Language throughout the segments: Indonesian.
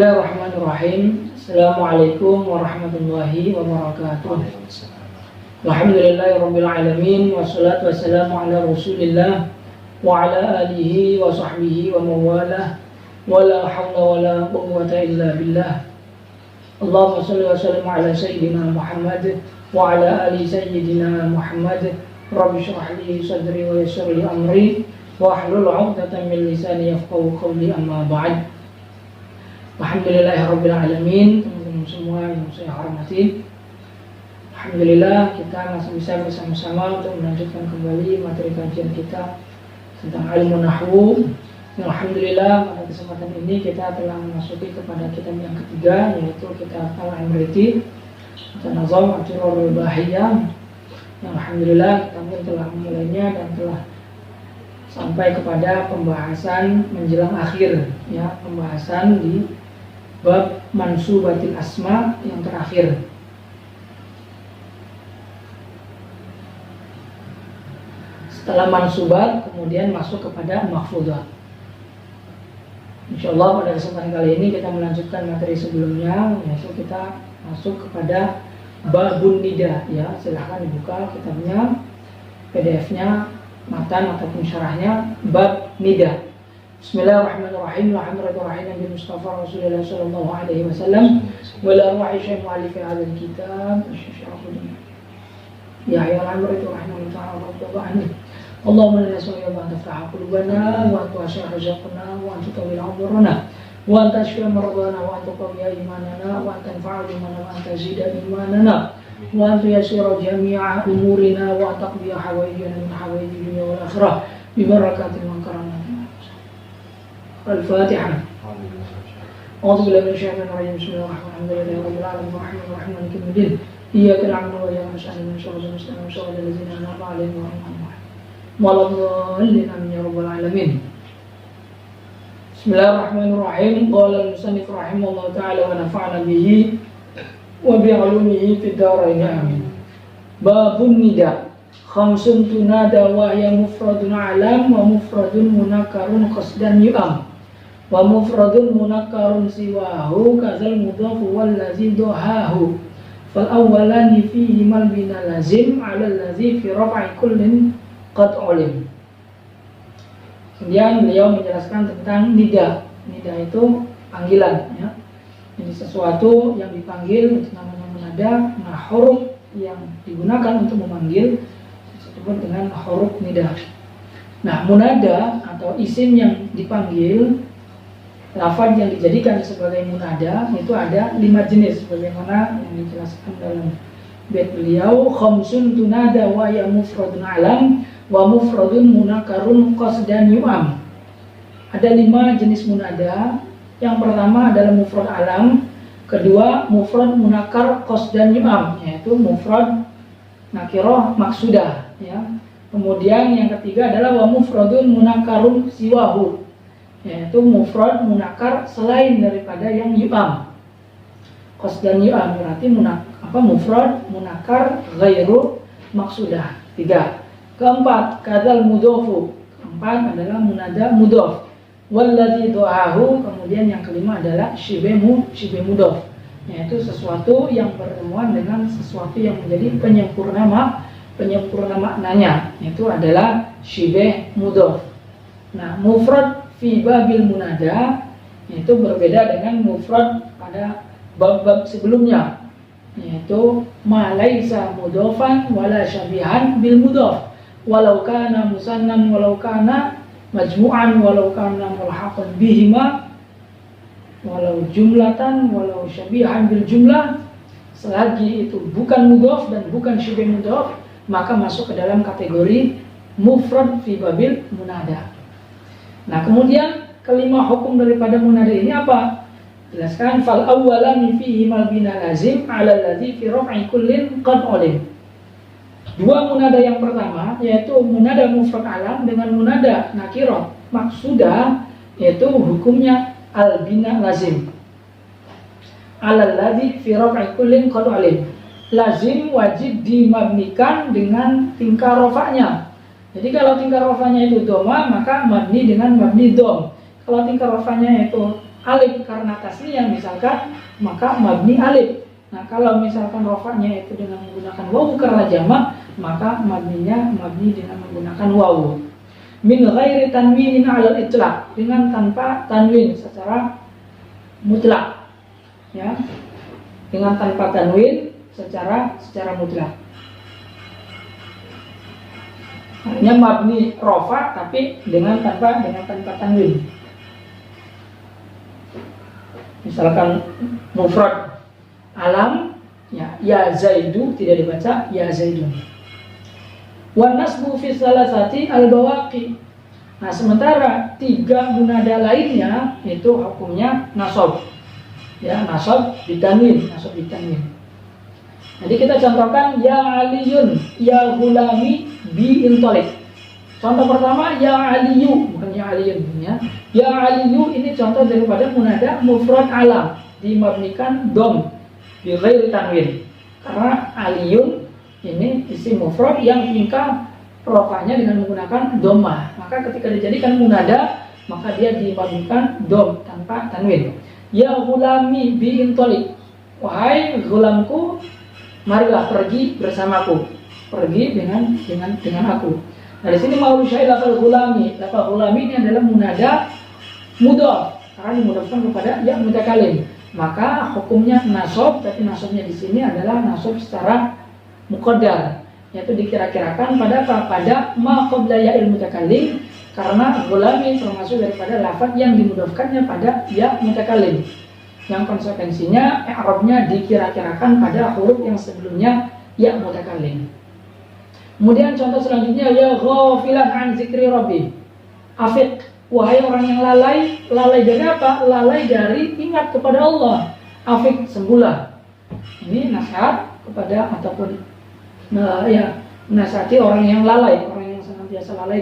Bismillahirrahmanirrahim. Assalamualaikum warahmatullahi wabarakatuh. Alhamdulillahirabbil alamin wassalatu wassalamu ala Rasulillah wa ala alihi wa sahbihi wa mawalah wa la haula wa la quwwata illa billah. Allahumma shalli wa sallim ala sayyidina Muhammad wa ala ali sayyidina Muhammad. Rabbi shrah li sadri wa yassir li amri wa hlul 'uqdatam min lisani yafqahu qawli, amma ba'd. Alhamdulillahirabbil alamin, teman-teman semua yang saya hormati. Alhamdulillah kita masih bisa bersama-sama untuk melanjutkan kembali materi kajian kita tentang ilmu nahwu. Alhamdulillah pada kesempatan ini kita telah memasuki kepada kitab yang ketiga, yaitu kitab Al-Imriti atau Nazam Ad-Durarul Bahiyah. Yang alhamdulillah kita pun telah memulainya dan telah sampai kepada pembahasan menjelang akhir, ya, pembahasan di bab mansubatil asma yang terakhir. Setelah mansubat kemudian masuk kepada mahfudzah. Insyaallah pada kesempatan kali ini kita melanjutkan materi sebelumnya, yaitu kita masuk kepada babun nida, ya. Silahkan dibuka kitabnya, PDF-nya, matan ataupun syarahnya, bab nida. Bismillahirrahmanirrahim. Alhamdulillahirabbil alamin Mustafa Rasulullah sallallahu alaihi wasallam wa la arwahi syekh mu'allif hadzal kitab Syarafuddin ya ayyuhal amratu rahimahullah ta'ala. Allahumma inna nas'aluka an taftaha qulubana wa an tu'ashira rizqana wa an tutawwila 'umrana wa an tashfiya maradana wa an tuqawwiya imanana wa an tanfa'a bimana wa an tazida imanana wa an tuyassira jami'a umurina wa an taqdiya hawaijana min hawaij dunya wal akhirah bi barakatil man karamna. Al-Fatihah. A'udzu billahi minasyaitonir rajim. Bismillahirrahmanirrahim. Rabbil alamin arrahmanir rahim maliki yaumiddin. Iyyaka na'budu wa iyyaka nasta'in. Ihdinas siratal mustaqim. Siratal ladzina an'amta 'alaihim ghairil maghdubi 'alaihim waladdallin. Amin ya rabbal alamin. Bismillahirrahmanirrahim. Qala al-musannif rahimahullahu ta'ala wa nafa'ana bihi wa bi 'ulumihi fid dharain. Amin. Babun nida. Khamsun tunada wa hiya mufradun alam wa mufradun munakkarun qasdan yu'am wa mufradun munakkarun siwahu kadzal mudhafu wal ladzi dohahu fal awwalani fihi mal bina lazim 'ala alladzi fi raf'i kullin qad ulim. Kemudian beliau menjelaskan tentang nida. Nida itu panggilan, ya. Jadi sesuatu yang dipanggil itu namanya munada. Nah, huruf yang digunakan untuk memanggil disebut dengan huruf nida. Nah, munada atau isim yang dipanggil, lafaz yang dijadikan sebagai munada itu ada 5 jenis sebagaimana yang dijelaskan dalam bait beliau. Khamsun tunada wa ya mufradun alam wa mufradun munakkarun qasdan yu'am. Ada 5 jenis munada. Yang pertama adalah mufrad alam, kedua mufrad munakkar qasdan yu'am, yaitu mufrad nakirah maksudah, ya. Kemudian yang ketiga adalah wa mufradun munakkarun siwahu, yaitu mufrad munakkar selain daripada yang yu'am. Qasdan yu'am berarti mufrad munakkar ghairu maksudah. 3. Keempat, kadzal mudhofu. Keempat adalah munada mudhof. Walladzi do'ahu. Kemudian yang kelima adalah syibeh mudhof, yaitu sesuatu yang bertemuan dengan sesuatu yang menjadi penyempurna maknanya, yaitu adalah syibeh mudhof. Nah, mufrad fi babil munada yaitu berbeda dengan mufrad pada bab-bab sebelumnya, yaitu ma laisa mudhofan wala syabihan bil mudhof walau kana musannan walau kana majmu'an walau kana mulhaqan bihima walau jumlatan walau syabihan bil jumlah. Selagi itu bukan mudhof dan bukan syibeh mudhof, maka masuk ke dalam kategori mufrad fi babil munada. Nah, kemudian kelima hukum daripada munada ini apa? Jelaskan fal awwalani fihi mal bina lazim 'ala alladzi fi raf'i kullin qad ulim. 2 munada yang pertama yaitu munada mufrad alam dengan munada nakirah maksudah, yaitu hukumnya al bina lazim. 'Ala alladzi fi raf'i kullin qad ulim. Lazim wajib dimabnikan dengan tingkah rafa'nya. Jadi kalau tingkah rafa'nya itu dhamma, maka mabni dengan mabni dhom. Kalau tingkah rafa'nya itu alif karena tasniyah misalkan, maka mabni alif. Nah, kalau misalkan rofanya itu dengan menggunakan wawu karena jamak, maka mabninya mabni dengan menggunakan wawu. Min ghairi tanwinin 'alal itlaq, dengan tanpa tanwin secara mutlak. Ya. Dengan tanpa tanwin secara mutlak. Artinya mabni rofa tapi dengan tanpa tanwin. Misalkan mufrad alam, ya Zaidu tidak dibaca ya Zaidun. Wan nasbu fi salasati al-bawaqi. Nah, sementara 3 munada lainnya itu hukumnya nasab. Ya, nasab ditanwin. Jadi kita contohkan ya Aliyun, ya Gulami bi intolik. Contoh pertama ya Aliyu, bukan ya Aliyun ya. Ya Aliyu ini contoh daripada munada mufrad alam, dimabnikan dom bi ghairi tanwin. Karena Aliyun ini isim mufrad yang tingkah rofanya dengan menggunakan dhammah. Maka ketika dijadikan munada, maka dia dimabnikan dom tanpa tanwin. Ya Gulami bi intolik. Wahai gulamku, marilah pergi bersamaku. Pergi dengan aku. Nah, di sini mau syahid lafal gulami. Lafal gulami ini adalah munada mudhaf karena dimudhafkan kepada ya mutakalim. Maka hukumnya nasab, tapi nasabnya di sini adalah nasab secara muqaddar, yaitu dikira-kirakan pada ma qabla ya'il mutakalim, karena gulami termasuk daripada lafaz yang dimudhafkannya pada ya mutakalim. Yang konsekuensinya i'rabnya dikira-kirakan pada huruf yang sebelumnya ya mutakalim. Kemudian contoh selanjutnya ya ghafilan an zikri rabbi. Afiq, wahai orang yang lalai dari apa? Lalai dari ingat kepada Allah. Afiq, sembuhlah. Ini nasihat kepada ataupun nasihati orang yang lalai, orang yang senantiasa lalai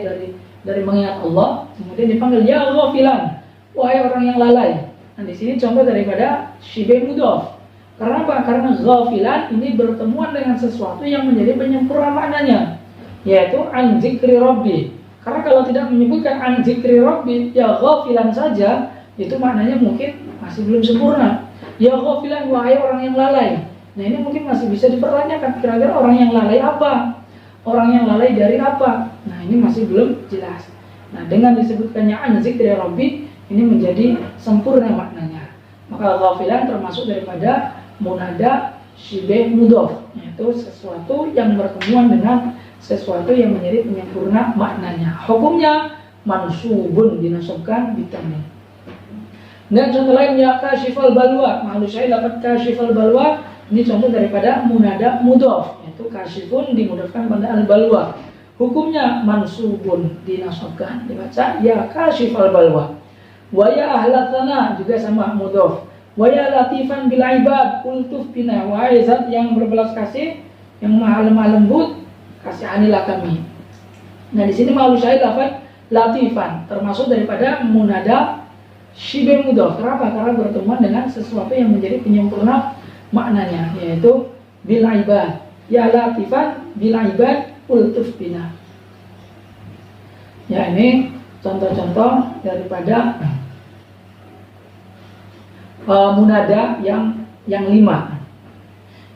dari mengingat Allah. Kemudian dipanggil ya ghafilan, wahai orang yang lalai. Nah, di sini contoh daripada syibeh mudhaf. Karena apa? Karena ghafilan ini bertemuan dengan sesuatu yang menjadi penyempurna maknanya, yaitu an zikri rabbi. Karena kalau tidak menyebutkan an zikri rabbi, ya ghafilan saja, itu maknanya mungkin masih belum sempurna. Ya ghafilan, wahai orang yang lalai. Nah, ini mungkin masih bisa dipertanyakan, kira-kira orang yang lalai apa? Orang yang lalai dari apa? Nah, ini masih belum jelas. Nah, dengan disebutkannya an zikri rabbi, ini menjadi sempurna maknanya. Maka ghafilan termasuk daripada munada syibeh mudhaf, yaitu sesuatu yang bertemuan dengan sesuatu yang menjadi penyempurna maknanya. Hukumnya mansubun, dinasabkan bitanwin. Dan contoh lainnya kasyifal balwa. Maksud saya dapat kasyifal balwa, ini contoh daripada munada mudhaf, yaitu kasyifun dimudhafkan pada al balwa. Hukumnya mansubun, dinasabkan, dibaca ya kasyifal balwa. Wa ya ahlatana juga sama mudhaf. Wa ya latifan bil ibad ultuf bina, wahai zat yang berbelas kasih, yang maha lemah lembut, kasihanilah kami. Nah, di sini malu syahid lafaz latifan termasuk daripada munada syibeh mudhaf. Kenapa? Karena bertemuan dengan sesuatu yang menjadi penyempurna maknanya, yaitu bil ibad. Ya latifan bil ibad ultuf bina. Ya, ini contoh-contoh daripada munada yang 5.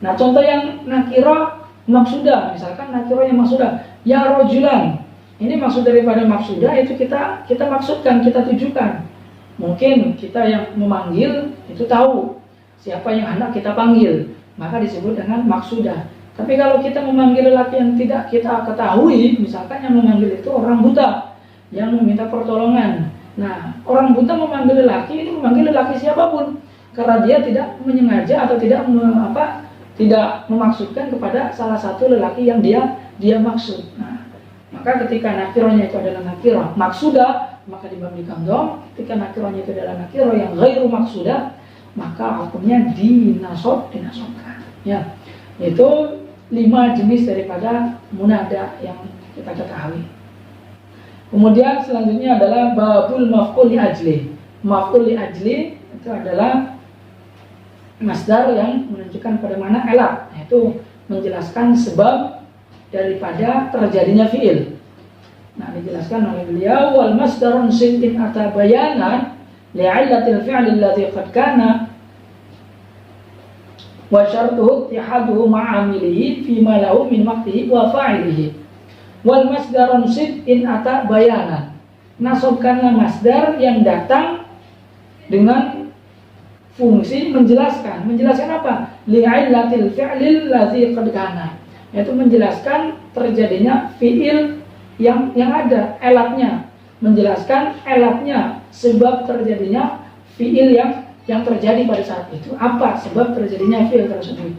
Nah, contoh yang nakirah maksudah, misalkan nakirah yang maksudah, ya rojulan. Ini maksud daripada maksudah itu kita maksudkan, kita tujukan. Mungkin kita yang memanggil itu tahu siapa yang hendak kita panggil, maka disebut dengan maksudah. Tapi kalau kita memanggil lelaki yang tidak kita ketahui, misalkan yang memanggil itu orang buta yang meminta pertolongan. Nah, orang buta memanggil lelaki, ini memanggil lelaki siapapun, karena dia tidak menyengaja atau tidak memaksudkan kepada salah satu lelaki yang dia maksud. Nah, maka ketika nakirahnya itu adalah nakirah maksudah, maka dimabnikan dom. Ketika nakirahnya itu adalah nakirah yang ghairu maksudah, maka hukumnya dinasabkan. Ya, itu 5 jenis daripada munada yang kita ketahui. Kemudian selanjutnya adalah babul maf'ul li ajli. Maf'ul li ajli itu adalah masdar yang menunjukkan pada mana elat, yaitu menjelaskan sebab daripada terjadinya fi'il. Nah, dijelaskan oleh beliau wal masdarun sintin ata bayanan li'illatil fi'li alladhi qad kana wa syartuhu ittihaduhu ma'amilihi fima lahu min waqtihi wa fa'ilihi wal masdar unsib in ata bayanan. Nasabkanlah masdar yang datang dengan fungsi menjelaskan. Menjelaskan apa? Li'illatil fi'lil ladzi qad kana, yaitu menjelaskan terjadinya fi'il yang ada elatnya, menjelaskan elatnya, sebab terjadinya fi'il yang terjadi pada saat itu. Apa sebab terjadinya fi'il tersebut?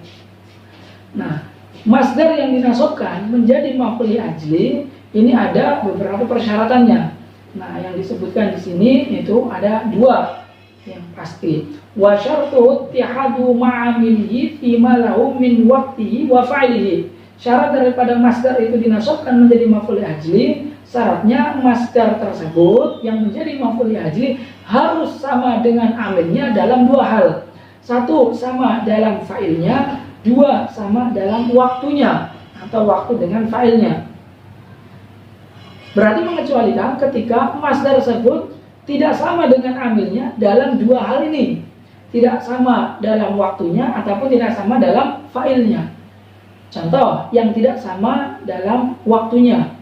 Nah, masdar yang dinasabkan menjadi maf'ul li ajli ini ada beberapa persyaratannya. Nah, yang disebutkan di sini itu ada dua yang pasti. Wa syartu ittihadu ma'amilihi fima lahu min waqtihi wa fa'ilihi. Syarat daripada masdar itu dinasabkan menjadi maf'ul li ajli, syaratnya masdar tersebut yang menjadi maf'ul li ajli harus sama dengan amilnya dalam dua hal. Satu, sama dalam fa'ilnya. Dua, sama dalam waktunya atau waktu dengan fa'ilnya. Berarti mengecualikan ketika masdar tersebut tidak sama dengan amilnya dalam dua hal ini. Tidak sama dalam waktunya ataupun tidak sama dalam fa'ilnya. Contoh yang tidak sama dalam waktunya.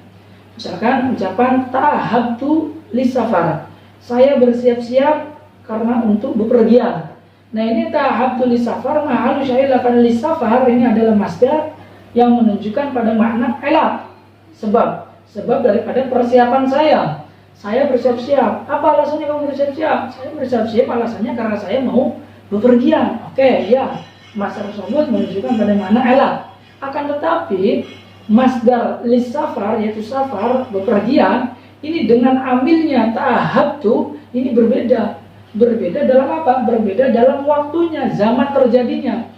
Misalkan ucapan tahabtu lisafar. Saya bersiap-siap karena untuk bepergian. Nah, ini tahabtu lisafar, mahalu syahid lapan lisafar ini adalah masdar yang menunjukkan pada makna elat. Sebab daripada persiapan saya. Saya bersiap-siap. Apa alasannya kamu bersiap-siap? Saya bersiap-siap alasannya karena saya mau bepergian. Oke, ya. Masdar tersebut menunjukkan pada makna elat. Akan tetapi masdar lisafar, yaitu safar, bepergian, ini dengan amilnya tahabtu ini berbeda. Berbeda dalam apa? Berbeda dalam waktunya, zaman terjadinya.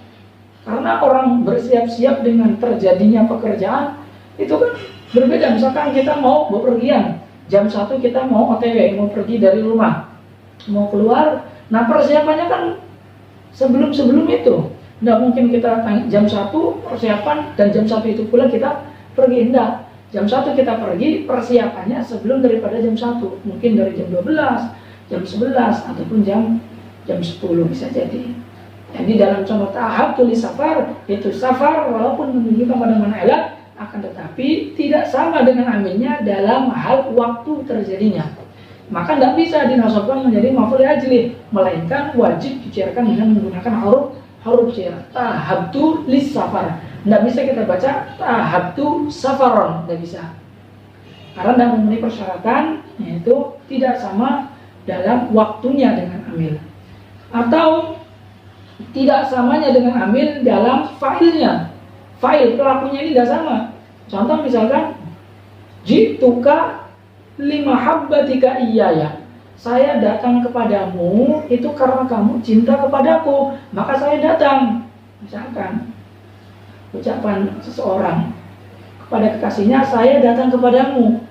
Karena orang bersiap-siap dengan terjadinya pekerjaan itu kan berbeda. Misalkan kita mau bepergian jam 1, kita mau OTW, mau pergi dari rumah, mau keluar. Nah, persiapannya kan sebelum itu. Tidak mungkin kita jam 1 persiapan dan jam 1 itu pula kita pergi. Tidak. Jam 1 kita pergi, persiapannya sebelum daripada jam 1. Mungkin dari jam 12, jam 11, ataupun jam 10 bisa jadi. Jadi dalam contoh tahap tulis safar, itu safar walaupun menunjukkan pada mana elat, akan tetapi tidak sama dengan amilnya dalam hal waktu terjadinya. Maka tidak bisa dinasabkan menjadi maf'ul li ajli, melainkan wajib dicairkan dengan menggunakan huruf jar. Tahabtu lis safar. Tidak bisa kita baca tahabtu safaron, tidak bisa. Karena tidak memenuhi persyaratan, yaitu tidak sama dalam waktunya dengan amil. Atau tidak samanya dengan amil dalam fa'ilnya. Fa'il pelakunya ini tidak sama. Contoh misalkan jituka limahabbatika iyaya. Saya datang kepadamu itu karena kamu cinta kepadaku, maka saya datang. Misalkan ucapan seseorang kepada kekasihnya, saya datang kepadamu.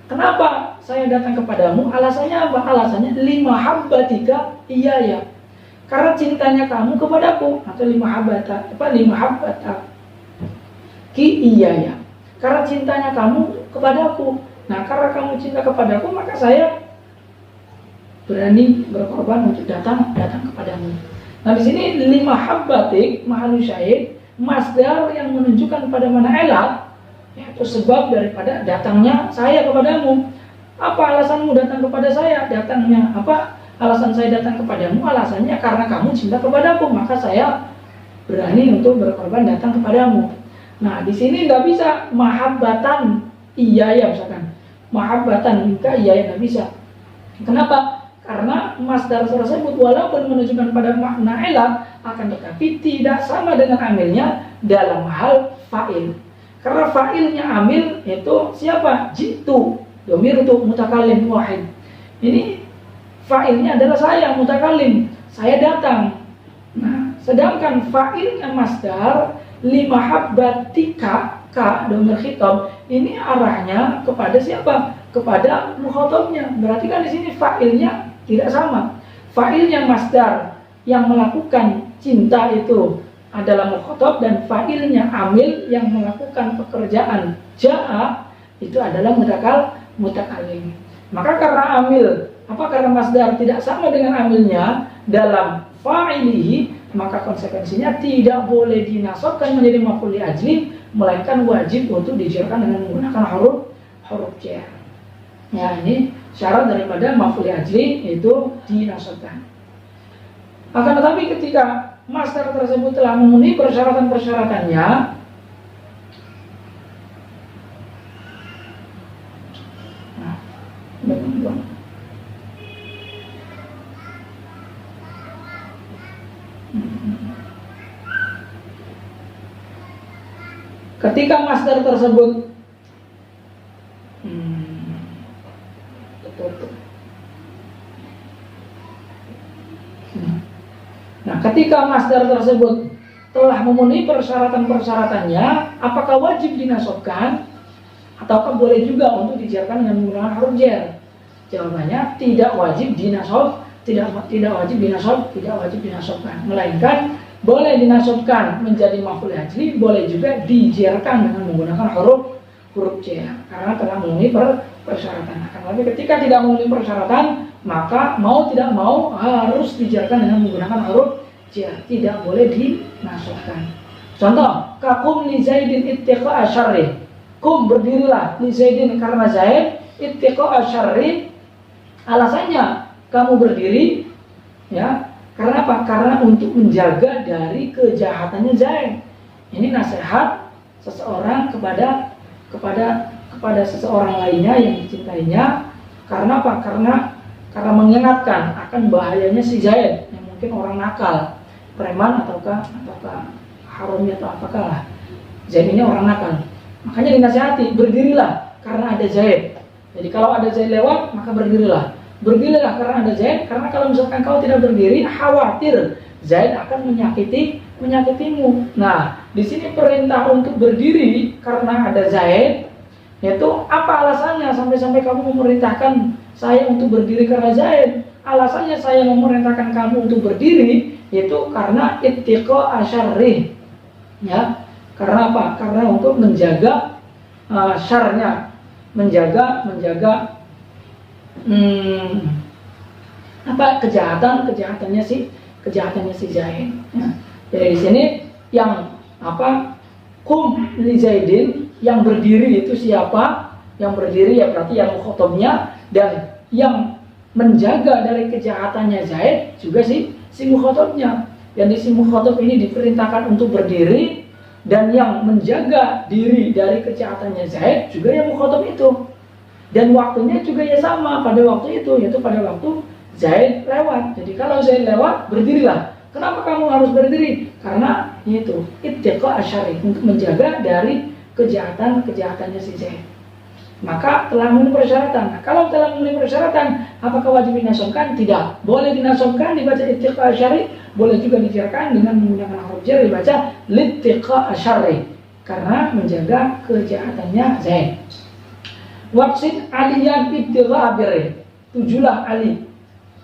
Kenapa saya datang kepadamu? Alasannya apa? Alasannya limahabbatika iyaya. Karena cintanya kamu kepadaku, atau limahabbata ki iyaya. Karena cintanya kamu kepadaku. Nah, karena kamu cinta kepadaku, maka saya berani berkorban untuk datang kepadamu. Nah, di sini limahabbatik mahalu syahid, masdar yang menunjukkan pada mana elat, yaitu sebab daripada datangnya saya kepadamu. Apa alasanmu datang kepada saya? Datangnya apa? Alasan saya datang kepadamu, alasannya karena kamu cinta kepadaku, maka saya berani untuk berkorban datang kepadamu. Nah, di sini nggak bisa mahabbatan iyaya misalkan. Mahabbatan minka iyaya nggak bisa. Kenapa? Karena masdar tersebut walaupun menunjukkan pada makna elat, akan tetapi tidak sama dengan amilnya dalam hal fa'il. Karena fa'ilnya amil itu siapa? Jitu, domir itu mutakalim wahid. Ini fa'ilnya adalah saya, mutakalim, saya datang. Nah, sedangkan fa'ilnya masdar limahabbatika, ka domir khitab, ini arahnya kepada siapa? Kepada mukhatabnya. Berarti kan di sini fa'ilnya tidak sama. Fa'ilnya masdar yang melakukan cinta itu adalah mukhatab, dan fa'ilnya amil yang melakukan pekerjaan ja'a itu adalah mutakalim. Maka karena amil Apa karena masdar tidak sama dengan amilnya dalam fa'ilihi, maka konsekuensinya tidak boleh dinasabkan menjadi maf'ul li ajli, melainkan wajib untuk dijarkan dengan menggunakan huruf jar. Ya, ini syarat daripada maf'ul li ajli itu dinasabkan. Akan tetapi ketika masdar tersebut telah memenuhi persyaratan-persyaratannya, ketika masdar tersebut ketika masdar tersebut telah memenuhi persyaratan-persyaratannya, apakah wajib dinasabkan ataukah boleh juga untuk dijarkan dengan menggunakan huruf jar? Jawabannya tidak wajib dinasab, tidak wajib dinasabkan, melainkan boleh dinasabkan menjadi maf'ul ajli, boleh juga dijarkan dengan menggunakan huruf jar karena telah memenuhi persyaratan. Tapi ketika tidak memenuhi persyaratan, maka mau tidak mau harus dijarkan dengan menggunakan huruf jar, tidak boleh dinasabkan. Contoh, kakum li Zaidin ittiqa asyarri. Kum, berdirilah, li Zaidin karena Zaid, ittiqa asyarri, alasannya kamu berdiri ya, karena apa? Karena untuk menjaga dari kejahatannya Zaid. Ini nasihat seseorang kepada seseorang lainnya yang dicintainya. Karena apa? Karena mengingatkan akan bahayanya si Zaid yang mungkin orang nakal, preman ataukah harumnya atau apakah lah. Zaid ini orang nakal. Makanya dinasihati, berdirilah karena ada Zaid. Jadi kalau ada Zaid lewat, maka berdirilah. Berdirilah karena ada Zaid, karena kalau misalkan kau tidak berdiri, khawatir Zaid akan menyakitimu. Nah, di sini perintah untuk berdiri karena ada Zaid, yaitu apa alasannya sampai kamu memerintahkan saya untuk berdiri karena Zaid? Alasannya saya memerintahkan kamu untuk berdiri yaitu karena ittiqa asyarri. Ya, karena apa? Karena untuk menjaga syarnya, menjaga kejahatannya si Zaid. Ya. Jadi di sini yang kum li Zaidin, yang berdiri itu siapa? Yang berdiri ya berarti yang mukhatabnya, dan yang menjaga dari kejahatannya Zaid juga si mukhatabnya. Yang di si mukhatab ini diperintahkan untuk berdiri, dan yang menjaga diri dari kejahatannya Zaid juga yang mukhatab itu. Dan waktunya juga ya sama pada waktu itu, yaitu pada waktu Zaid lewat. Jadi kalau Zaid lewat, berdirilah. Kenapa kamu harus berdiri? Karena itu ittiqa asyarri, untuk menjaga dari kejahatannya si Zaid. Maka telah memenuhi persyaratan. Nah, kalau telah memenuhi persyaratan, apakah wajib dinasabkan? Tidak. Boleh dinasabkan dibaca ittiqa asyarri, boleh juga dijarkan dengan menggunakan huruf jar dibaca littiqa asyarri, karena menjaga kejahatannya Zaid. Waqsid aliyan ibtigha birri, tujulah Ali,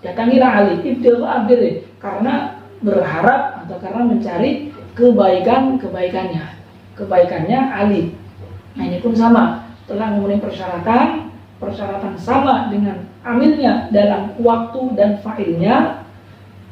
datangilah Ali, ibtigha birri, karena berharap atau karena mencari kebaikannya Ali. Nah, ini pun sama, telah memenuhi persyaratan sama dengan amilnya dalam waktu dan fa'ilnya.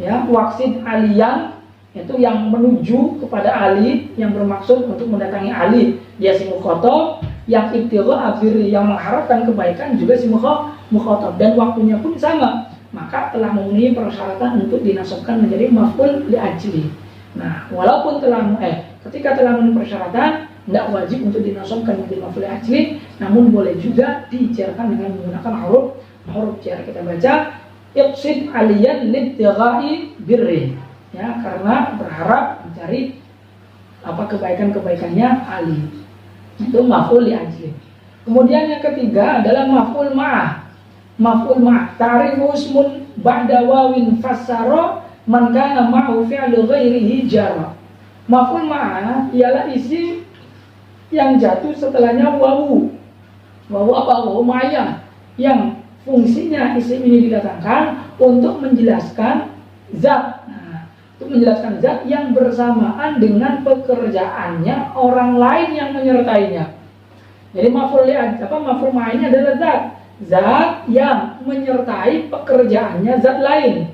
Ya, waqsid aliyan itu yang menuju kepada Ali, yang bermaksud untuk mendatangi Ali, dia si mukhatab. Yang ibtigha birri, yang mengharapkan kebaikan juga si mukhatab, dan waktunya pun sama, maka telah memenuhi persyaratan untuk dinasabkan menjadi maf'ul li ajli. Nah, walaupun ketika telah memenuhi persyaratan, tidak wajib untuk dinasabkan menjadi maf'ul li ajli, namun boleh juga dijarkan dengan menggunakan huruf jar. Kita baca iqsid aliyan libtigha'i birri, ya, karena berharap mencari kebaikannya Ali. Itu maf'ul li ajli. Kemudian yang ketiga adalah maf'ul ma'ah. Maf'ul ma'ah ta'rifu ismun ba'da wawin fassara man kana ma'hu fi'lu ghairihi jara. Maf'ul ma'ah ialah isim yang jatuh setelahnya wawu. Wawu apa? Wawu ma'iyah, yang fungsinya isim ini didatangkan untuk menjelaskan zat. Untuk menjelaskan zat yang bersamaan dengan pekerjaannya orang lain yang menyertainya. Jadi maf'ul ma'ah ini adalah zat zat yang menyertai pekerjaannya zat lain.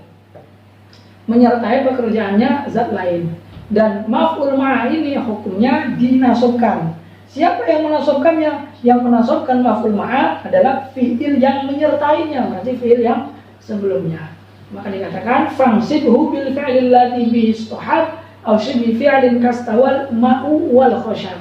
Menyertai pekerjaannya zat lain. Dan maf'ul ma'a ini hukumnya dinasobkan. Siapa yang menasobkannya? Yang menasobkan maf'ul ma'a adalah fi'il yang menyertainya, berarti fi'il yang sebelumnya. Maka dikatakan fansibhu bil fi'lil ladzi bihi istihab aw shibhi fi'lin kastawal ma'u wal khashab.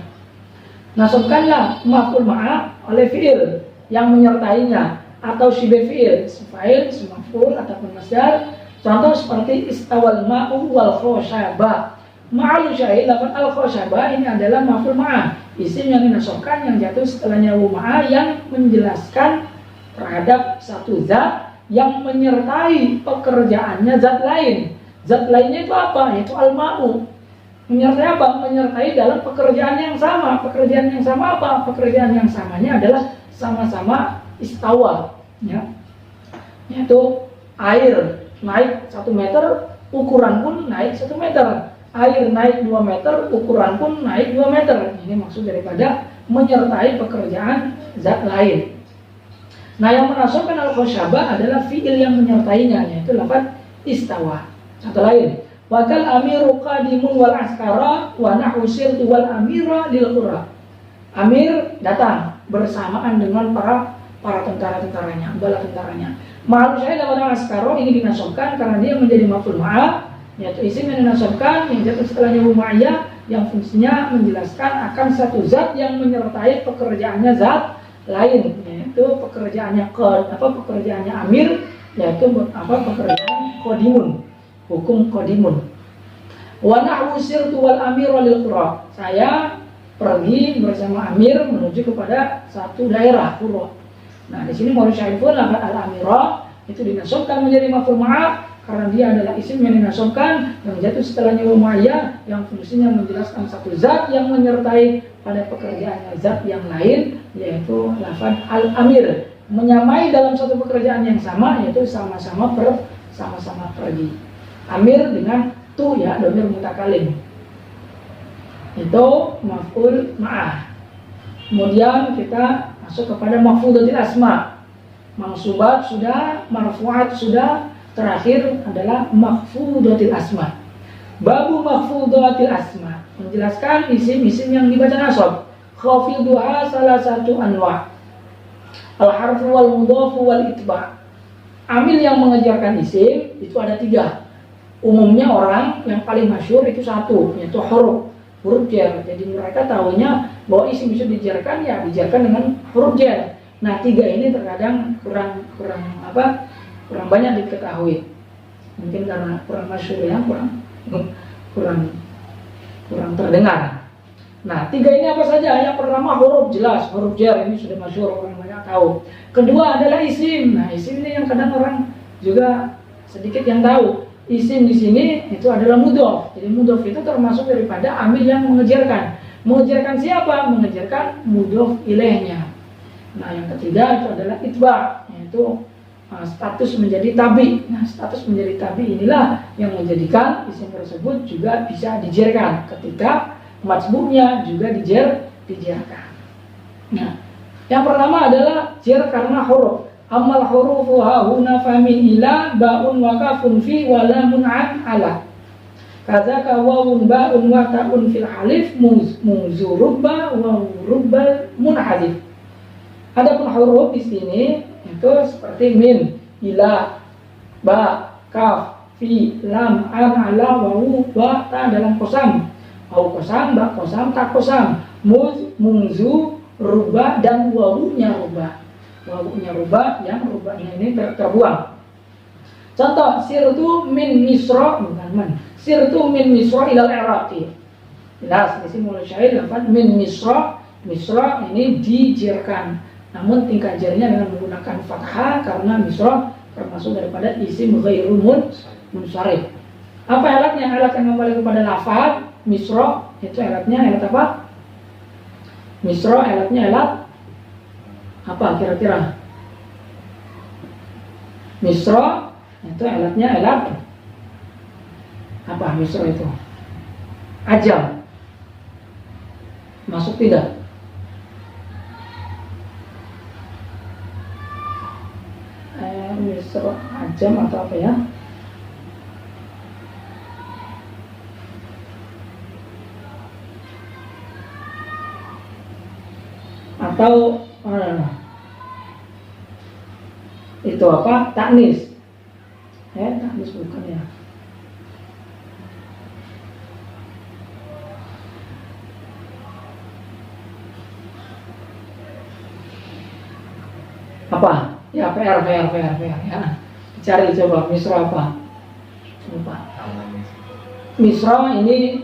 Nasobkanlah maf'ul ma'a oleh fi'il yang menyertainya atau shibhi fi'il, fa'il, maf'ul ataupun masdar. Contoh seperti istawal ma'u wal khashaba. Ma'al syahid lafaz al-khashaba ini adalah maf'ul ma'a, isim yang dinasobkan yang jatuh setelahnya wawu ma'a yang menjelaskan terhadap satu zat yang menyertai pekerjaannya zat lain. Zat lainnya itu apa? Yaitu al-ma'u. Menyertai apa? Menyertai dalam pekerjaan yang sama. Pekerjaan yang sama apa? Pekerjaan yang samanya adalah sama-sama istawa, ya. Yaitu air naik 1 meter, ukuran pun naik 1 meter. Air naik 2 meter, ukuran pun naik 2 meter. Ini maksud daripada menyertai pekerjaan zat lain. Nah, yang menasobkan al-khashaba adalah fi'il yang menyertainya, yaitu lafaz istawa. Contoh lain, wakal amiru qadimun wal askara wa nahu sirtu wal amira lil qura. Amir datang bersamaan dengan para tentara-tentaranya, bala tentaranya. Ma'al syahid lafaz askara ini dinasobkan karena dia menjadi maf'ul ma'a, yaitu isim yang dinasobkan yang jatuh setelahnya ma'iyah yang fungsinya menjelaskan akan satu zat yang menyertai pekerjaannya zat lain, yaitu pekerjaannya pekerjaannya amir, yaitu pekerjaan qadimun, hukum qadimun. Wa nahwu sirtu wal amir lil qura. Saya pergi bersama amir menuju kepada satu daerah qura. Nah, di sini maf'ul syahid pun lafaz al-amira itu dinasobkan menjadi maf'ul ma'a karena dia adalah isim yang dinasobkan yang jatuh setelahnya ma'iyah yang fungsinya menjelaskan satu zat yang menyertai pada pekerjaannya zat yang lain, yaitu lafaz al-amir, menyamai dalam satu pekerjaan yang sama, yaitu sama-sama pergi. Amir dengan tu, ya, dhamir mutakalim, itu maf'ul ma'ah. Kemudian kita masuk kepada maf'ulatil asma. Mansubat sudah, marfu'at sudah, terakhir adalah makhfudatil asma. Babu makhfudatil asma menjelaskan isim-isim yang dibaca nasab. Khafiduha salah satu anwa. Al-harfu wal mudhafu wal itba'. Amil yang mengejarkan isim itu ada 3. Umumnya orang yang paling masyhur itu 1, yaitu huruf jar. Jadi mereka tahunya bahwa isim bisa dijarkan, ya dijarkan dengan huruf jar. Nah, 3 ini terkadang kurang banyak diketahui, mungkin karena kurang masyhur, ya, kurang terdengar. Nah, 3 ini apa saja? Yang pertama huruf, jelas huruf jar, ini sudah masyhur, orang banyak tahu. Kedua adalah isim. Nah, isim ini yang kadang orang juga sedikit yang tahu. Isim di sini itu adalah mudhof. Jadi mudhof itu termasuk daripada amil yang mengejarkan. Mengejarkan siapa? Mengejarkan mudhof ilaihnya. Nah, yang ketiga itu adalah itba, yaitu status menjadi tabi. Nah, status menjadi tabi inilah yang menjadikan isim tersebut juga bisa dijerkan ketika matsbu'nya juga dijerkan. Nah, yang pertama adalah jer karena huruf. Amal hurufu hahuna famin ila ba'un wa kafun fi wa lamun an ala. Kadzaka wawun ba'un wa ta'un fil halif muzurubba wa rubbal munhadif. Adapun huruf di sini itu seperti min, ila, ba, kaf, fi, lam, an, ala, wawu, wa, ta dalam kosam. Wawu kosam, ba kosam, ta kosam. Muz, munzu, ruba, dan wawunya ruba. Wawunya ruba, yang rubanya ini terbuang. Contoh, sirtu min misra, bukan man. Sirtu min misra ilal iraqi. Jelas, di sini mulai syahid lafaz min misra. Misra ini dijerkan. Namun tingkat jarnya dengan menggunakan fathah karena misra termasuk daripada isim ghairu munsharif. Apa alatnya? Alat yang kembali kepada lafaz misra itu alatnya alat apa? Misra alatnya alat apa kira-kira? Misra itu alatnya alat apa? Misra itu ajam. Masuk tidak? jam atau apa ya. Atau itu apa? Taknis. Taknis bukan ya. Apa? Ya PR ya. Cari coba misra apa? Lupa. Misra ini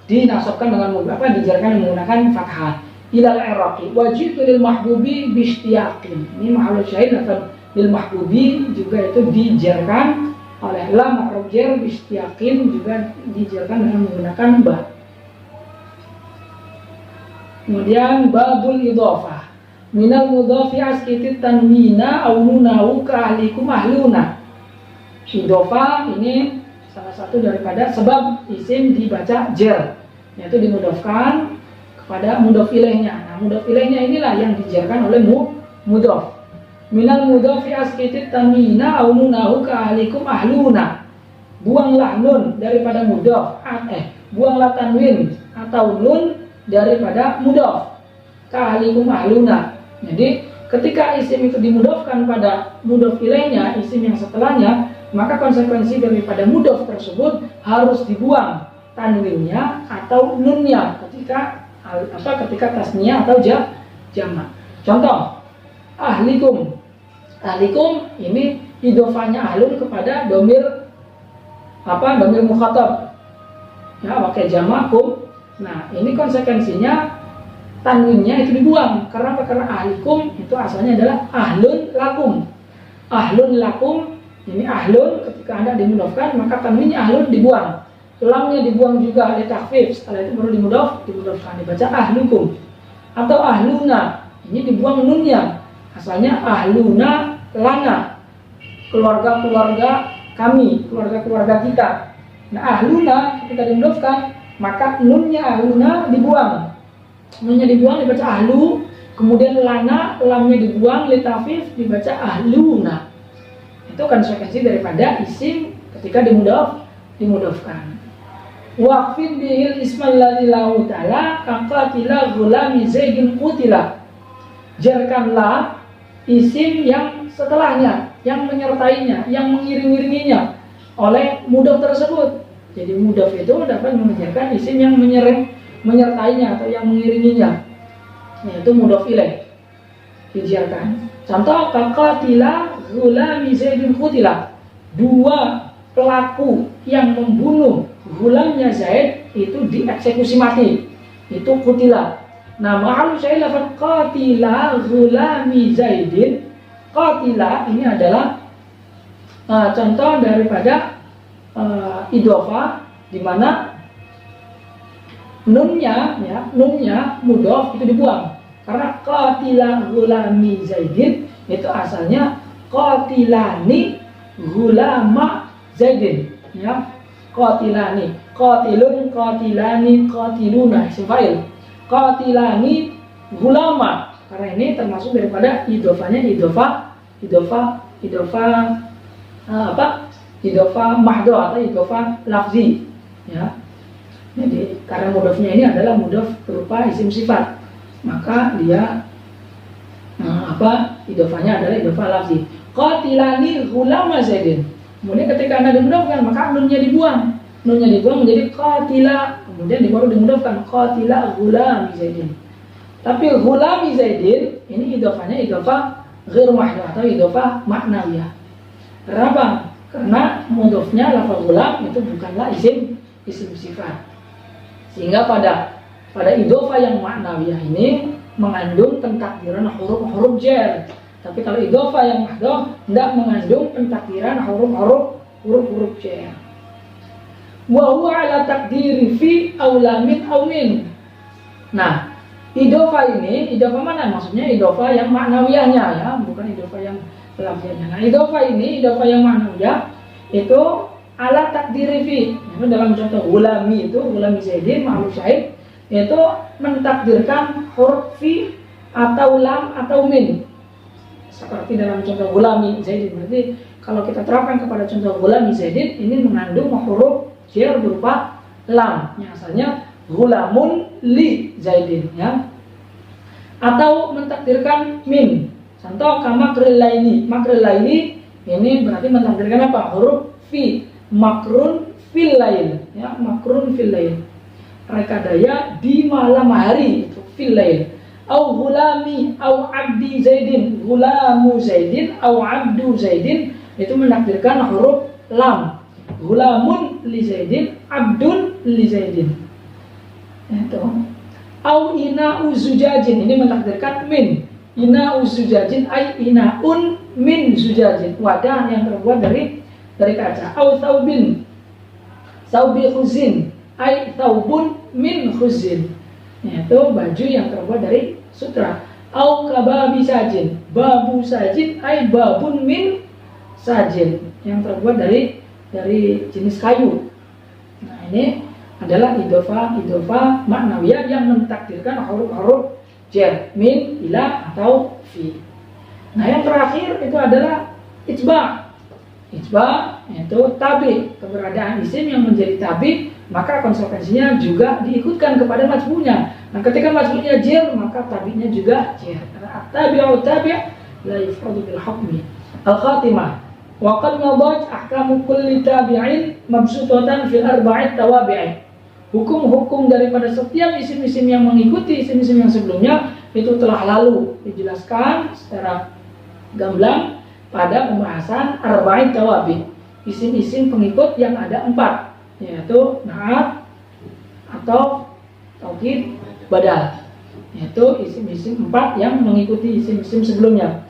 dinasabkan dengan apa? Dijarkan menggunakan fathah. Ilal iraqi wajib lil mahbubi bishtiyaqin. Ini mahallul syahid atau lil mahbubi juga itu dijarkan oleh lam ma'ruf jar bishtiyaqin juga dijarkan dengan menggunakan ba. Kemudian babul idhofah. Minal mudhafi askitit tanwina aw nunahu ka ahlikum ahluna. Idhofah ini salah satu daripada sebab isim dibaca jar, yaitu dimudhafkan kepada mudhaf ilaihnya. Nah, mudhaf ilaihnya inilah yang dijarkan oleh mudhaf. Minal mudhafi askitit tanwina aw nunahu ka ahlikum ahluna. Buanglah nun daripada mudhaf, buanglah tanwin atau nun daripada mudhaf. Ka ahlikum ahluna. Jadi ketika isim itu dimudhafkan pada mudhaf ilaihnya, isim yang setelahnya, maka konsekuensi daripada mudhaf tersebut harus dibuang tanwinnya atau nunnya ketika tasniyah atau jamak. Contoh, ahlikum. Ahlikum ini idhofahnya ahlun kepada domir mukhatab. Ya, pakai jamakum. Nah, ini konsekuensinya tanwinnya itu dibuang. Karena apa? Karena ahlikum itu asalnya adalah ahlun lakum. Ahlun lakum, ini ahlun ketika Anda dimudhafkan maka tanwinnya ahlun dibuang. Lamnya dibuang juga oleh takhfif. Setelah itu baru dimudhafkan dibaca ahlukum. Atau ahluna, ini dibuang nunnya. Asalnya ahluna lana. Keluarga-keluarga kami, keluarga-keluarga kita. Nah, ahluna ketika dimudhafkan maka nunnya ahluna dibuang. Nunnya dibuang dibaca ahlu, kemudian lana, lamnya dibuang, litafif dibaca ahluna. Itu konsekuensi daripada isim ketika dimudhafkan. Waqfid bihil ismal ladzi lahu ta'ala kaqatila ghulami zaidin qutila. Jarkanlah isim yang setelahnya, yang menyertainya, yang mengiring-iringinya oleh mudhaf tersebut. Jadi mudhaf itu dapat mengerjakan isim yang menyertainya atau yang mengiringinya, yaitu mudhaf ilaih dijarkan. Contoh, qatila ghulami zaidin qutila. Dua pelaku yang membunuh gulamnya Zaid itu dieksekusi mati, itu qutila. Nah, ma'al syai lafaz qatila ghulami zaidin. Qatila ini adalah contoh daripada idhofah di mana nunnya mudhaf itu dibuang. Karena qatila ghulami zaidin itu asalnya qatilani ghulama zaidin, ya. Qatilani, qatilun, qatilani, qatiluna, isim fa'il. Qatilani ghulama. Karena ini termasuk daripada idhofahnya idhofah mahdhuf atau idhofah lafzi, ya. Jadi karena mudhafnya ini adalah mudhaf berupa isim sifat, maka dia idhofahnya adalah idhofah lafzi. Qatilani ghulama zaidin. Kemudian ketika Anda dimudhafkan maka nunnya dibuang. Nunnya dibuang menjadi qatila, kemudian baru dimudhafkan qatila ghulami zaidin. Tapi ghulami zaidin ini idhofahnya idhofah ghair mahdhuf atau idhofah ma'nawiyah. Kenapa? Karena mudhafnya lafaz ghulam itu bukanlah isim sifat. Sehingga pada idhofah yang ma'nawiyah ini mengandung pentakdiran huruf-huruf jar. Tapi kalau idhofah yang mahdhuf tidak mengandung pentakdiran huruf-huruf jar. Wa huwa ala taqdiri fi aw lamin aw min. Nah, idhofah ini idhofah mana? Maksudnya idhofah yang ma'nawiyahnya, ya, bukan idhofah yang lafziahnya. Nah, idhofah yang ma'nawiyah itu ala takdiri fi. Itu dalam contoh gulami zaidin ma'ruf syahid itu mentakdirkan huruf fi atau lam atau min. seperti dalam contoh gulami Zaidin. Berarti kalau kita terapkan kepada contoh gulami Zaidin, ini mengandung huruf jar berupa lam yang asalnya gulamun li Zaidin, ya. Atau mentakdirkan min. Contoh kamakril laili. Makril laili ini berarti mentakdirkan apa? Huruf fi. Makrun fil lail, ya, makrun fil lail. Rekadaya di malam hari, itu fil lail. Au gulami au abdi Zaidin, gulamu Zaidin au abdu Zaidin, itu menakdirkan huruf lam. Gulamun li Zaidin, abdun li Zaidin. Itu. Au ina uzujajin, ini menakdirkan min. Ina uzujajin ay inaun min zujajin, wadah yang terbuat dari kaca. Au thawbin, thawbi khuzin ay thawbun min khuzin, yaitu baju yang terbuat dari sutra. Au kababi sajin, babu sajin ay babun min sajin, yang terbuat dari jenis kayu. Nah, ini adalah idhofah maknawiyah yang mentakdirkan huruf-huruf jar, min, ila, atau fi. Nah, yang terakhir itu adalah ijba'. Ijba' itu tabi, keberadaan isim yang menjadi tabi, maka konsekuensinya juga diikutkan kepada majmu'nya. Nah, ketika majmu'nya jar, maka tabi'nya juga jar. At-tabi'u tabi' la yufradu bil hukmi. Al-khatimah. Wa qad madat ahkamu kulli tabi'in mabsutatan fil arba'it tawabi'in. Hukum-hukum daripada setiap isim-isim yang mengikuti isim-isim yang sebelumnya itu telah lalu dijelaskan secara gamblang pada pembahasan arba'in tawabi, isim-isim pengikut yang ada 4, yaitu na'at atau taukid badal, yaitu isim-isim 4 yang mengikuti isim-isim sebelumnya.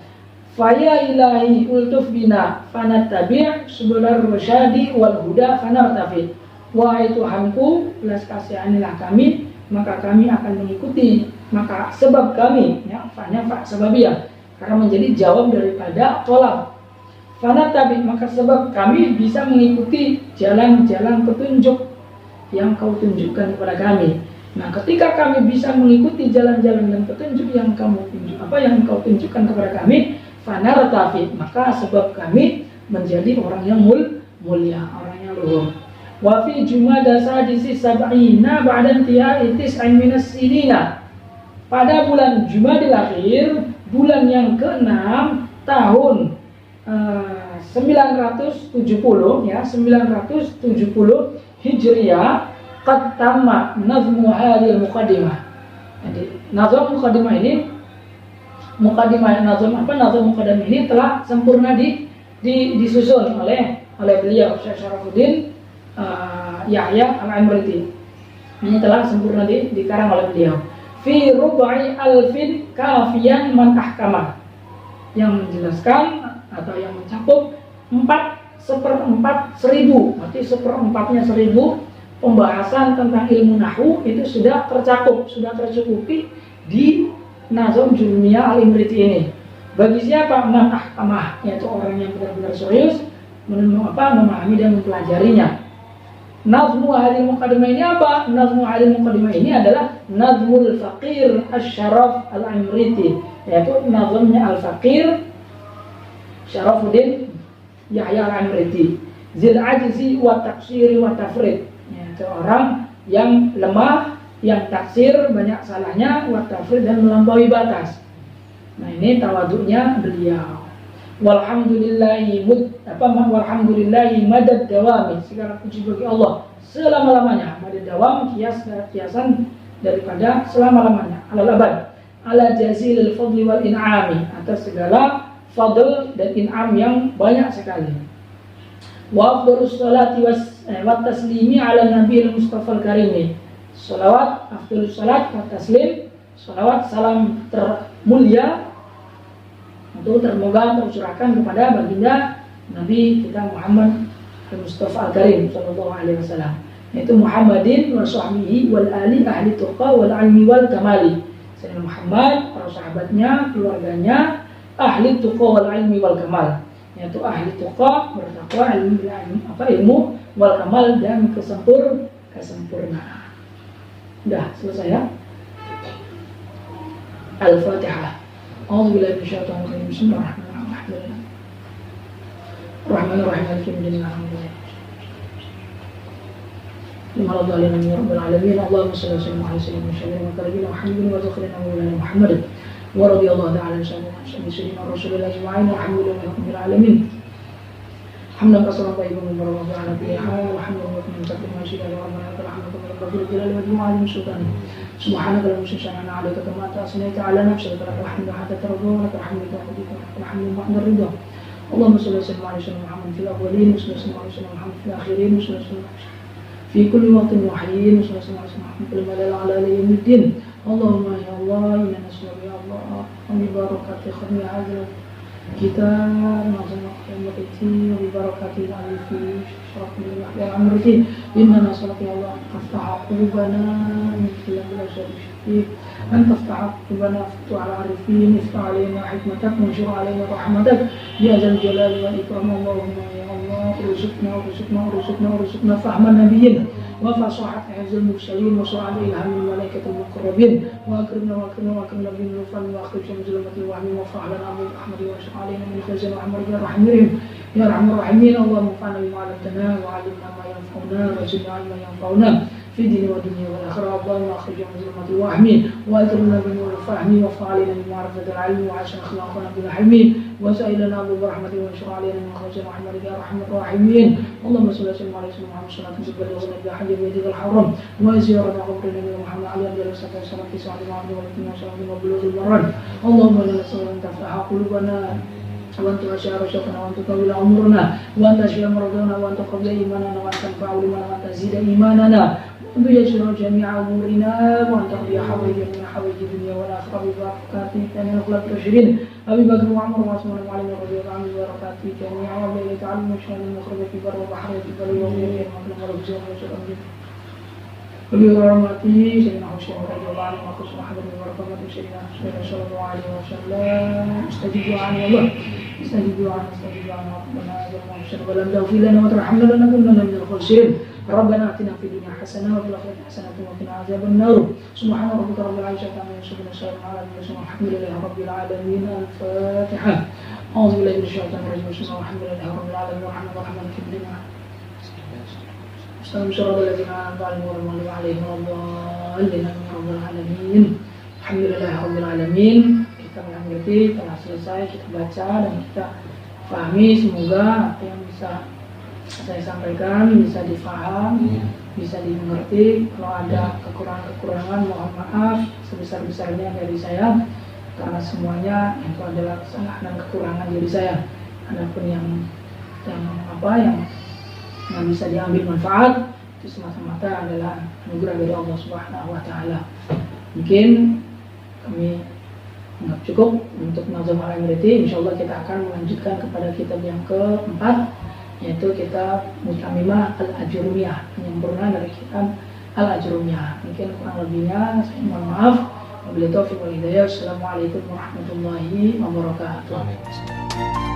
Faya ilahi ultuf bina fanat tabi' subular rasyadi wal huda fanartafi. Wahai Tuhanku, belas kasihanilah kami, maka kami akan mengikuti, maka sebab kami, ya, fa'nya fa' sababiyah, karena menjadi jawab daripada tolak. Fana tabi, maka sebab kami bisa mengikuti jalan-jalan petunjuk yang kau tunjukkan kepada kami. Nah, ketika kami bisa mengikuti jalan-jalan dan petunjuk yang yang kau tunjukkan kepada kami, fana tabi, maka sebab kami menjadi orang yang mulia, orang yang luhur. Wa fi jumada sadisi sab'ina ba'da intiha'i tis'in minas sinina. Pada bulan Jumadil Akhir, bulan yang ke-6 tahun 970, ya, 970 Hijriah, qad tamma nazmu hadhil muqaddimah. Jadi nazam muqaddimah ini, nazam muqaddimah ini telah sempurna disusun oleh beliau Syekh Syarafuddin Yahya Al-Amriti. Ini telah sempurna dikarang oleh beliau. Fi rubai alfin kafiyan man ahkamah, yang menjelaskan atau yang mencakup 4/4 1000, berarti 1/4-nya 1000 pembahasan tentang ilmu nahwu itu sudah tercukupi di Nazam Jurumiyah Al-Imriti ini. Bagi siapa? Man ahkamah, yaitu orang yang benar-benar serius memahami dan mempelajarinya. Nazmu hadil muqaddimah ini apa? Nazmu hadil muqaddimah ini adalah Nazmul Faqir Asy-Syaraf Al-Imriti, yaitu nazamnya Al-Faqir Syarafuddin Yahya Al-Imriti. Zil ajzi wa taqsiri wa tafrid, yaitu orang yang lemah, yang taksir, banyak salahnya, wa tafrid, dan melampaui batas. Nah, ini tawaduknya beliau. Walhamdulillahi madad dawami, segala puji bagi Allah selama-lamanya. Madad dawam kiasan daripada selama-lamanya, alal abad, ala jazilil fadli wal in'ami, atas segala fadl dan in'am yang banyak sekali. Wa afdhalus salati wa taslimi ala nabiyil mustafa al-karimi. Salawat, afdhalus salat wa taslim, salawat salam termulia itu termoga tercurahkan kepada baginda Nabi kita Muhammad Al-Mustafa Al-Karim sallallahu alaihi wasallam, yaitu Muhammadin wa sahbihi wal ali ahli tuqa wal ilmi wal kamali. Sayyidina Muhammad, para sahabatnya, keluarganya, ahli tuqa wal ilmi wal kamal, yaitu ahli tuqa, bertakwa, ilmu wal kamal, dan kesempurnaan. Sudah selesai, ya? Al-Fatihah. A'udzubillahi minasyaitonir rajim. Bismillahirrahmanirrahim. Rahmanir-rahim maliki yaumiddin. Alhamdulillah. Liman dzalimin ya rabbal alamin. Allahumma shalli ala sayyidina Muhammadin wa habibina wa zakhirina wa lana Muhammadin. Wa radiyallahu ta'ala an sayyidina Rasulillah ajma'in walhamdulillahi rabbil alamin. Hamdan katsiran tayyiban mubarakan ala kulli hal. Alhamdulillah min takbir masjid wa rabbana alhamdulillah rabbil jalali wal jalali sultan. Subhanaka la ilaha alayka kama ta'asnaita ala nafsika lakal hamdu hatta tarda wa lakal hamdu wa hamdu ba'da ridha. Allahumma shalli ala sayyidina Muhammad fil awwalin wa salli ala sayyidina Muhammad fil akhirin wa salli في كل وقت وحين وصلى الله عليه وسلم كل مدى على يوم الدين. اللهم يا الله إنا نسألك يا الله ببركة ختم هذا الكتاب نظم قيامته وببركة العلي في شرف الأحياء عمرته. إنا نسألك يا الله تفتح قلوبنا من كل الأشياء الشريف، أن تفتح قلوبنا فتح على العارفين، افتح علينا حكمتك وانشر علينا رحمتك يا ذا الجلال والإكرام. اللهم يا الله ارزقنا فهم النبيين وفصاحة حفظ المرسلين وسرعة إلهام الملائكة المقربين وأكرمنا بالنفل وأخرجنا من ظلمة الوهم وافتح لنا أبواب رحمتك واشرح علينا من خزائن رحمتك يا رحمهم يا أرحم الراحمين. اللهم انفعنا بما علمتنا وعلمنا ما ينفعنا وزدنا علما ينفعنا في الدين والدنيا والآخرة. اللهم أخرجنا من ظلمة الوهم وأكرمنا بنور الفهم وافتح علينا بمعرفة العلم وحسن أخلاقنا بالحلم وسائل لنا أبواب رحمتك وانشر علينا من خزائن رحمتك يا أرحم الراحمين. اللهم صل وسلم على سيدنا محمد صلاة تبلغنا بها حج بيتك الحرام وزيارة قبر النبي محمد عليه الصلاة والسلام في سعة العبد والإثم وسلام وبلوغ المراد. اللهم إنا نسألك أن تفتح قلوبنا وأن تغشى رشقنا وأن تطول عمرنا وأن تشفي مرضانا وأن تقبل إيماننا وأن تنفع علمنا وأن تزيد إيماننا وأن تيسر جميع أمورنا وأن تقضي حوائج من حوائج الدنيا والآخرة ببركات جميع الخلق الراشدين أبي بكر وعمر وعثمان وعلي رضي الله عنهم وبركات جميع أولياء تعلم وشأن المخرج في بر وبحر وفي بر وغيره مكلم ورزق وشأن وبرحمته سيدنا حسين رضي الله عنه وخصوصا حضر وبركاته سيدنا حسين صلى الله عليه وسلم. استجب دعاء الله استجب دعاء ربنا ظلمنا وشرب ولم تغفر لنا وترحمنا لنكونن من الخاسرين. ربنا آتنا في الدنيا حسنة وفي الآخرة حسنة وقنا عذاب النار. سبحان ربك رب العزة عما يصفون وسلام على المرسلين والحمد لله رب العالمين. الفاتحة. أعوذ بالله من الشيطان الرجيم. بسم الله الحمد لله رب العالمين الرحمن الرحيم مالك يوم الدين. Assalamualaikum warahmatullahi wabarakatuh. Alhamdulillahirrahmanirrahim. Kita mengerti, telah selesai kita baca dan kita pahami. Semoga apa yang bisa saya sampaikan bisa difaham, bisa dimengerti. Kalau ada kekurangan-kekurangan mohon maaf sebesar-besarnya dari saya, karena semuanya itu adalah kesalahan dan kekurangan dari saya. Adapun yang bisa diambil manfaat itu semata-mata adalah anugerah dari Allah Subhanahu wa taala. Mungkin kami anggap cukup untuk nazam al-imriti. Insyaallah kita akan melanjutkan kepada kitab yang keempat, yaitu kitab Mutamimah al-Ajrumiyah, penyempurna dari kitab al-Ajrumiyah. Mungkin kurang lebihnya saya mohon maaf. Wabillahi taufiq wal hidayah. Assalamualaikum warahmatullahi wabarakatuh.